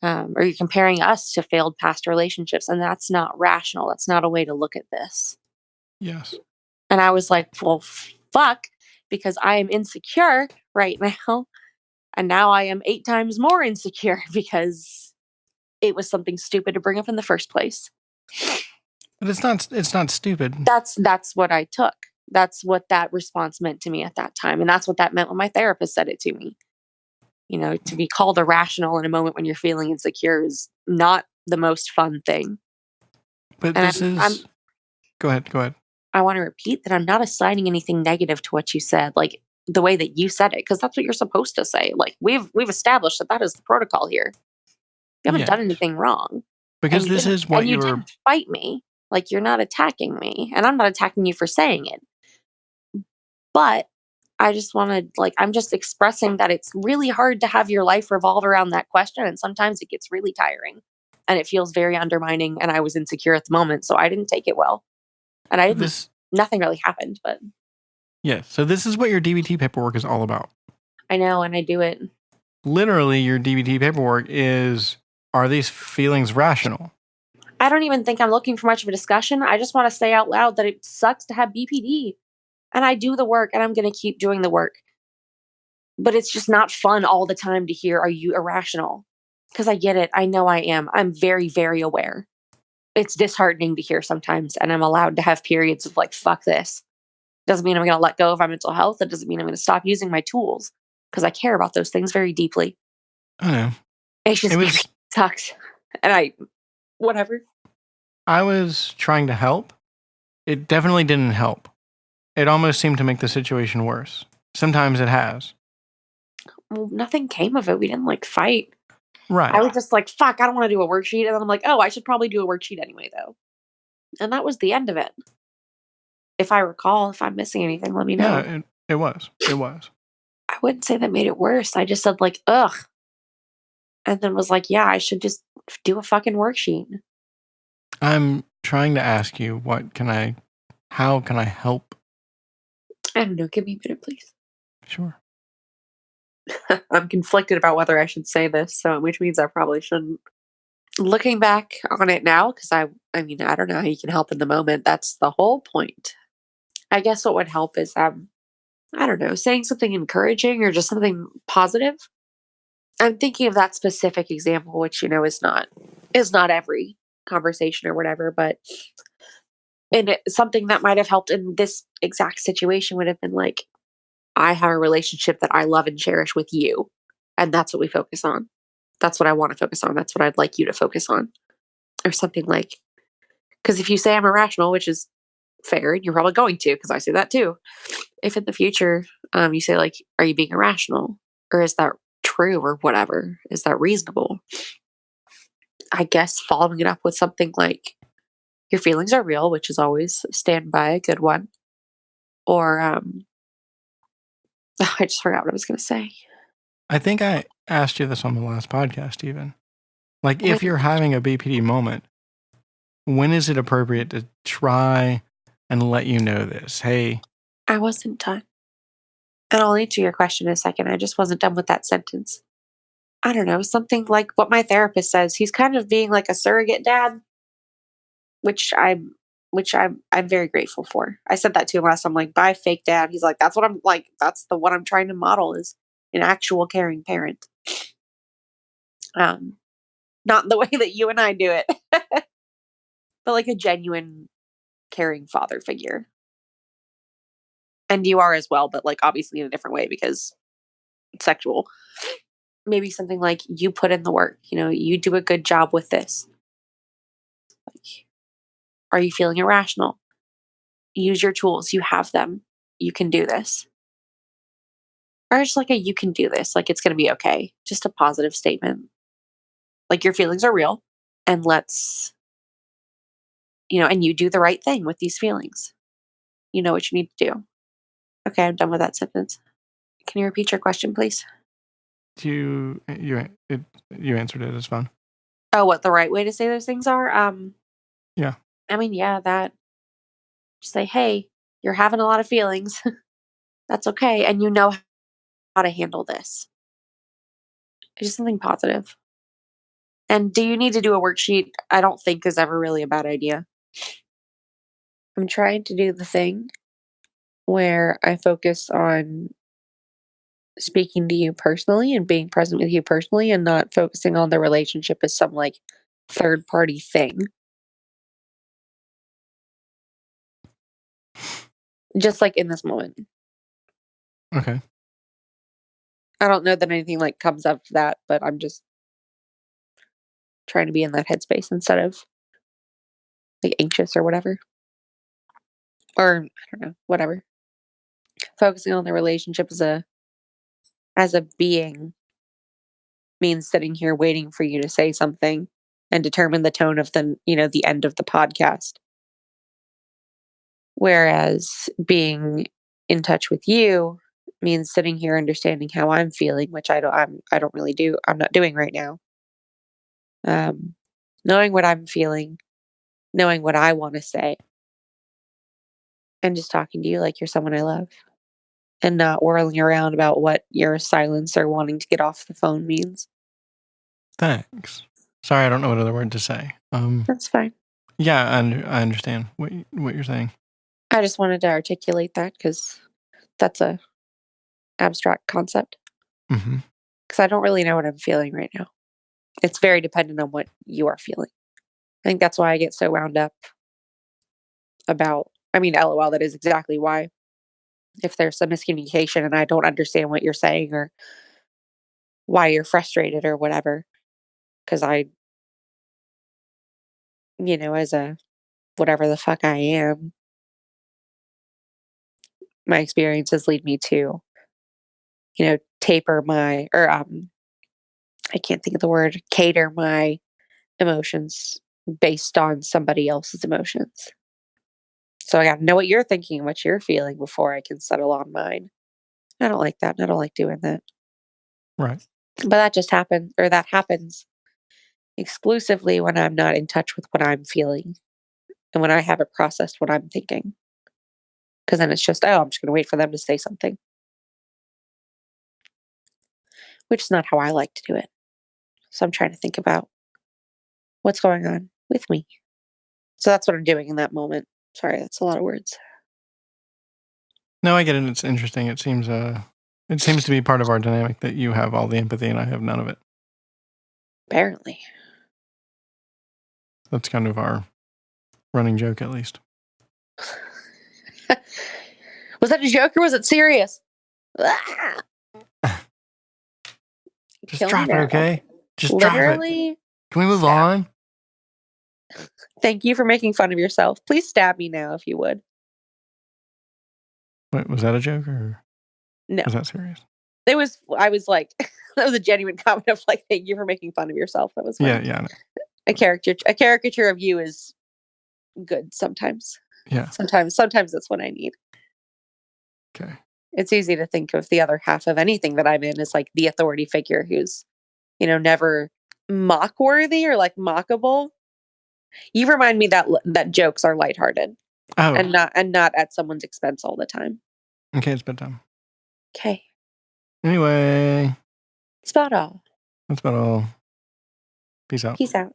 Or you're comparing us to failed past relationships, and that's not rational. That's not a way to look at this. Yes. And I was like, well, fuck, because I am insecure right now. And now I am 8 times more insecure because it was something stupid to bring up in the first place. But it's not stupid. That's what I took. That's what that response meant to me at that time. And that's what that meant when my therapist said it to me. To be called irrational in a moment when you're feeling insecure is not the most fun thing. But and go ahead. I want to repeat that I'm not assigning anything negative to what you said, like the way that you said it, because that's what you're supposed to say. Like, we've established that is the protocol here. You haven't done anything wrong. Because this is what you didn't fight me. Like, you're not attacking me, and I'm not attacking you for saying it. But I just wanted, I'm just expressing that it's really hard to have your life revolve around that question, and sometimes it gets really tiring, and it feels very undermining, and I was insecure at the moment, so I didn't take it well. And I didn't, nothing really happened, but. Yeah, so this is what your DBT paperwork is all about. I know, and I do it. Literally, your DBT paperwork is, are these feelings rational? I don't even think I'm looking for much of a discussion. I just want to say out loud that it sucks to have BPD. And I do the work, and I'm going to keep doing the work. But it's just not fun all the time to hear, are you irrational? Because I get it. I know I am. I'm very, very aware. It's disheartening to hear sometimes, and I'm allowed to have periods of like, fuck this. Doesn't mean I'm going to let go of my mental health. That doesn't mean I'm going to stop using my tools, because I care about those things very deeply. I know. It just sucks. And whatever. I was trying to help. It definitely didn't help. It almost seemed to make the situation worse. Sometimes it has. Well, nothing came of it. We didn't fight. Right. I was just like, fuck, I don't want to do a worksheet. And then I'm like, oh, I should probably do a worksheet anyway, though. And that was the end of it. If I recall, if I'm missing anything, let me know. Yeah, it was. It was. I wouldn't say that made it worse. I just said, ugh. and then was like, yeah, I should just do a fucking worksheet. I'm trying to ask you, how can I help? I don't know. Give me a minute, please. Sure. I'm conflicted about whether I should say this, so which means I probably shouldn't. Looking back on it now, because I mean, I don't know how you can help in the moment. That's the whole point. I guess what would help is, I don't know, saying something encouraging or just something positive. I'm thinking of that specific example, which is not every conversation or whatever, but something that might have helped in this exact situation would have been like, I have a relationship that I love and cherish with you, and that's what we focus on. That's what I want to focus on. That's what I'd like you to focus on, or something like. Because if you say I'm irrational, which is fair, and you're probably going to, because I say that too. If in the future, you say like, "Are you being irrational, or is that true, or whatever? Is that reasonable?" I guess following it up with something like, "Your feelings are real," which is always stand by a good one. Or I just forgot what I was going to say. I think I asked you this on the last podcast, even. Like, When if you're having a BPD moment, when is it appropriate to try and let you know this? Hey, I wasn't done. And I'll answer your question in a second. I just wasn't done with that sentence. I don't know, something like what my therapist says. He's kind of being like a surrogate dad, which I'm very grateful for. I said that to him last time, like, bye, fake dad. He's like, that's what I'm like, that's the what I'm trying to model is an actual caring parent. Um, not the way that you and I do it, but like a genuine caring father figure. And you are as well, but like obviously in a different way because it's sexual. Maybe something like, you put in the work, you do a good job with this. Like, are you feeling irrational? Use your tools. You have them. You can do this. Or just like you can do this. Like, it's going to be okay. Just a positive statement. Like, your feelings are real, and and you do the right thing with these feelings. You know what you need to do. Okay, I'm done with that sentence. Can you repeat your question, please? you answered it. It's fine. Oh, what the right way to say those things are? Yeah. I mean, yeah, that. Just say, hey, you're having a lot of feelings. That's okay. And you know how to handle this. It's just something positive. And do you need to do a worksheet? I don't think is ever really a bad idea. I'm trying to do the thing where I focus on speaking to you personally and being present with you personally and not focusing on the relationship as some like third party thing. Just like in this moment. Okay. I don't know that anything like comes up of that, but I'm just trying to be in that headspace instead of like anxious or whatever. Or I don't know, whatever. Focusing on the relationship as a being means sitting here waiting for you to say something and determine the tone of the end of the podcast. Whereas being in touch with you means sitting here understanding how I'm feeling, which I don't really do. I'm not doing right now. Knowing what I'm feeling, knowing what I want to say, and just talking to you like you're someone I love, and not whirling around about what your silence or wanting to get off the phone means. Thanks. Sorry, I don't know what other word to say. That's fine. Yeah, I understand what you're saying. I just wanted to articulate that because that's a abstract concept. Mm-hmm. Because I don't really know what I'm feeling right now. It's very dependent on what you are feeling. I think that's why I get so wound up about. I mean, LOL. That is exactly why. If there's some miscommunication and I don't understand what you're saying or why you're frustrated or whatever, because as a whatever the fuck I am, my experiences lead me to, taper my, or I can't think of the word, cater my emotions based on somebody else's emotions. So I got to know what you're thinking, what you're feeling before I can settle on mine. I don't like that. I don't like doing that. Right. But that just happened, or that happens exclusively when I'm not in touch with what I'm feeling and when I haven't processed what I'm thinking. Because then it's just, oh, I'm just going to wait for them to say something, which is not how I like to do it. So I'm trying to think about what's going on with me. So that's what I'm doing in that moment. Sorry, that's a lot of words. No, I get it. It's interesting. It seems to be part of our dynamic that you have all the empathy and I have none of it. Apparently. That's kind of our running joke, at least. Was that a joke or was it serious? Just drop it, okay? Just Literally. drop it. Can we move on? Thank you for making fun of yourself. Please stab me now if you would. Wait, was that a joke or No. was that serious? I was like, that was a genuine comment of like, thank you for making fun of yourself. That was funny. Yeah. A caricature of you is good sometimes. Yeah. Sometimes that's what I need. Okay. It's easy to think of the other half of anything that I'm in as like the authority figure who's, never mock worthy or like mockable. You remind me that jokes are lighthearted. Oh. And not at someone's expense all the time. Okay, it's bedtime. Okay. Anyway. That's about all. That's about all. Peace out. Peace out.